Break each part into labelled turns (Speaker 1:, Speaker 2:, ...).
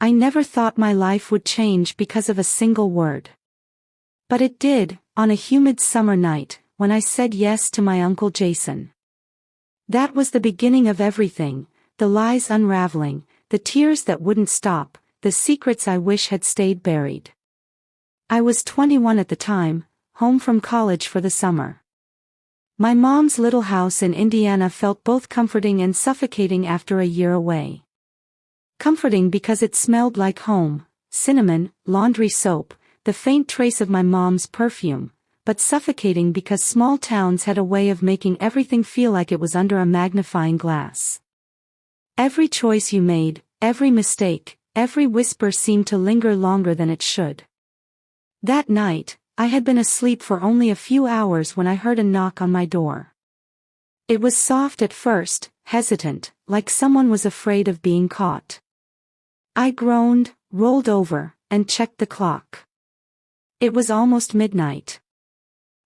Speaker 1: I never thought my life would change because of a single word. But it did, on a humid summer night, when I said yes to my Uncle Jason. That was the beginning of everything, the lies unraveling, the tears that wouldn't stop, the secrets I wish had stayed buried. I was 21 at the time, home from college for the summer. My mom's little house in Indiana felt both comforting and suffocating after a year away. Comforting because it smelled like home, cinnamon, laundry soap, the faint trace of my mom's perfume, but suffocating because small towns had a way of making everything feel like it was under a magnifying glass. Every choice you made, every mistake, every whisper seemed to linger longer than it should. That night, I had been asleep for only a few hours when I heard a knock on my door. It was soft at first, hesitant, like someone was afraid of being caught. I groaned, rolled over, and checked the clock. It was almost midnight.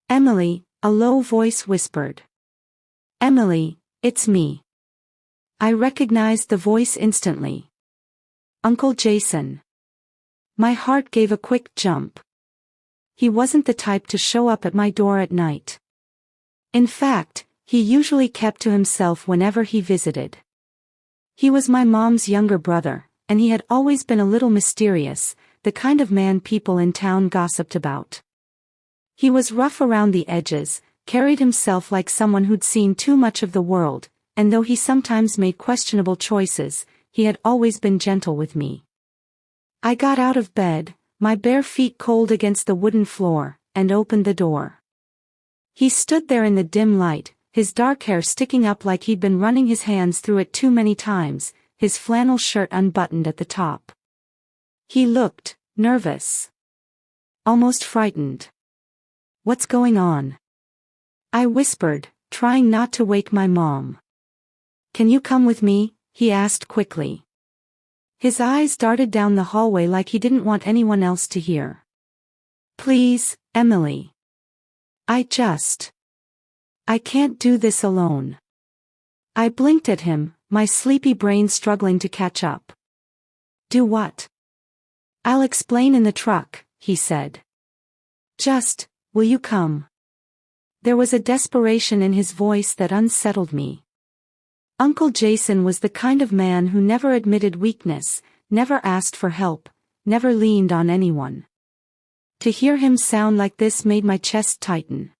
Speaker 1: "Emily," a low voice whispered. "Emily, it's me." I recognized the voice instantly. Uncle Jason. My heart gave a quick jump. He wasn't the type to show up at my door at night. In fact, he usually kept to himself whenever he visited. He was my mom's younger brother, and he had always been a little mysterious, the kind of man people in town gossiped about. He was rough around the edges, carried himself like someone who'd seen too much of the world, and though he sometimes made questionable choices, he had always been gentle with me. I got out of bed, my bare feet cold against the wooden floor, and opened the door. He stood there in the dim light, his dark hair sticking up like he'd been running his hands through it too many times, his flannel shirt unbuttoned at the top. He looked nervous. Almost frightened. "What's going on?" I whispered, trying not to wake my mom. "Can you come with me?" he asked quickly. His eyes darted down the hallway like he didn't want anyone else to hear. "Please, Emily. I can't do this alone." I blinked at him, my sleepy brain struggling to catch up. "Do what?" "I'll explain in the truck," he said. Will you come?" There was a desperation in his voice that unsettled me. Uncle Jason was the kind of man who never admitted weakness, never asked for help, never leaned on anyone. To hear him sound like this made my chest tighten.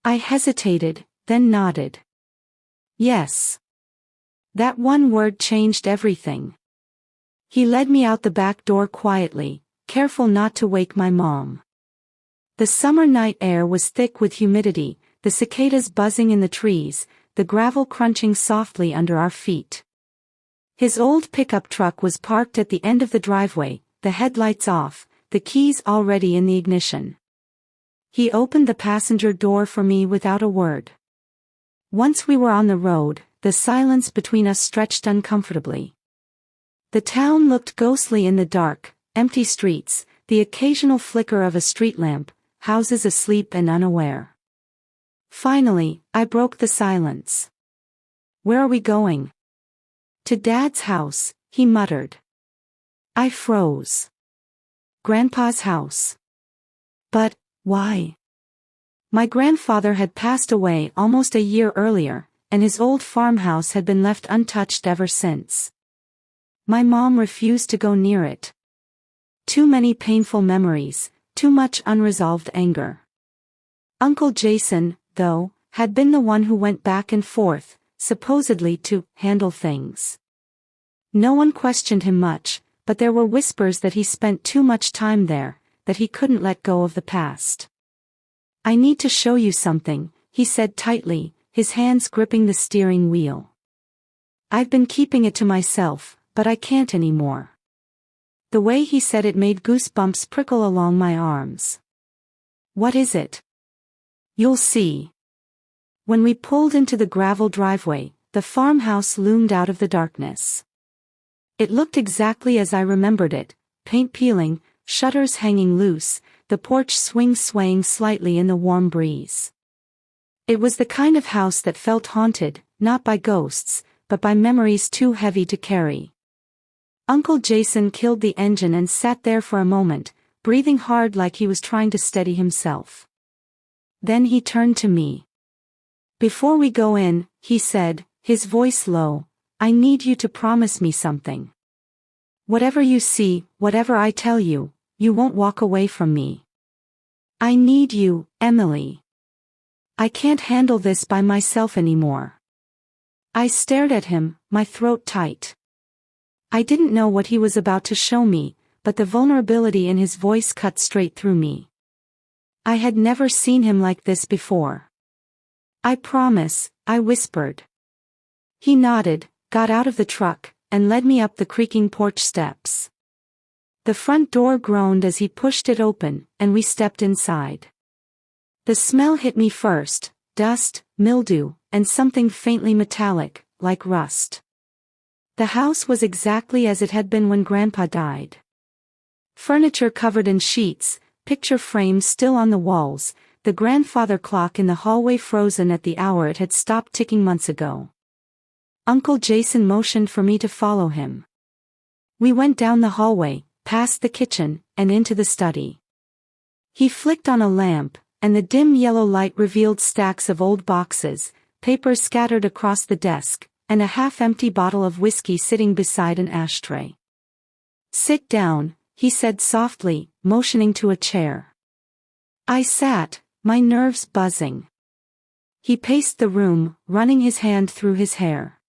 Speaker 1: I hesitated, then nodded. Yes. That one word changed everything. He led me out the back door quietly, careful not to wake my mom. The summer night air was thick with humidity, the cicadas buzzing in the trees, the gravel crunching softly under our feet. His old pickup truck was parked at the end of the driveway, the headlights off, the keys already in the ignition. He opened the passenger door for me without a word. Once we were on the road, the silence between us stretched uncomfortably. The town looked ghostly in the dark, empty streets, the occasional flicker of a street lamp, houses asleep and unaware. Finally, I broke the silence. "Where are we going?" "To Dad's house," he muttered. I froze. Grandpa's house. But, why? My grandfather had passed away almost a year earlier, and his old farmhouse had been left untouched ever since. My mom refused to go near it. Too many painful memories, too much unresolved anger. Uncle Jason, though, had been the one who went back and forth, supposedly to handle things. No one questioned him much, but there were whispers that he spent too much time there, that he couldn't let go of the past. "I need to show you something," he said tightly, his hands gripping the steering wheel. "I've been keeping it to myself, but I can't anymore." The way he said it made goosebumps prickle along my arms. "What is it?" "You'll see." When we pulled into the gravel driveway, the farmhouse loomed out of the darkness. It looked exactly as I remembered it, paint peeling, shutters hanging loose, the porch swaying slightly in the warm breeze. It was the kind of house that felt haunted, not by ghosts, but by memories too heavy to carry. Uncle Jason killed the engine and sat there for a moment, breathing hard like he was trying to steady himself. Then he turned to me. "Before we go in," he said, his voice low, "I need you to promise me something. Whatever you see, whatever I tell you, you won't walk away from me. I need you, Emily. I can't handle this by myself anymore." I stared at him, my throat tight. I didn't know what he was about to show me, but the vulnerability in his voice cut straight through me. I had never seen him like this before. "I promise," I whispered. He nodded, got out of the truck, and led me up the creaking porch steps. The front door groaned as he pushed it open, and we stepped inside. The smell hit me first: dust, mildew, and something faintly metallic, like rust. The house was exactly as it had been when Grandpa died. Furniture covered in sheets, picture frames still on the walls, the grandfather clock in the hallway frozen at the hour it had stopped ticking months ago. Uncle Jason motioned for me to follow him. We went down the hallway, past the kitchen, and into the study. He flicked on a lamp, and the dim yellow light revealed stacks of old boxes, papers scattered across the desk, and a half-empty bottle of whiskey sitting beside an ashtray. "Sit down," he said softly, motioning to a chair. I sat, my nerves buzzing. He paced the room, running his hand through his hair.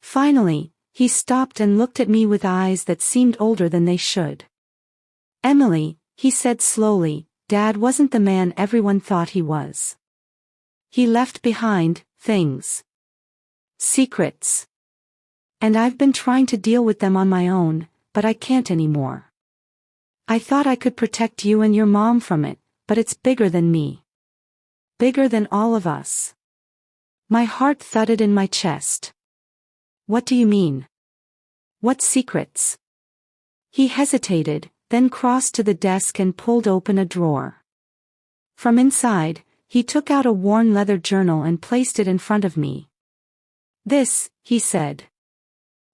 Speaker 1: Finally, he stopped and looked at me with eyes that seemed older than they should. "Emily," he said slowly, "Dad wasn't the man everyone thought he was. He left behind things. Secrets. And I've been trying to deal with them on my own, but I can't anymore. I thought I could protect you and your mom from it, but it's bigger than me. Bigger than all of us." My heart thudded in my chest. "What do you mean? What secrets?" He hesitated, then crossed to the desk and pulled open a drawer. From inside, he took out a worn leather journal and placed it in front of me. "This," he said.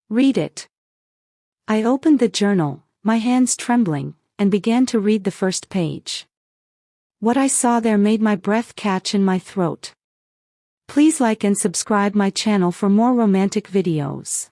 Speaker 1: "Read it." I opened the journal, my hands trembling, and began to read the first page. What I saw there made my breath catch in my throat. Please like and subscribe my channel for more romantic videos.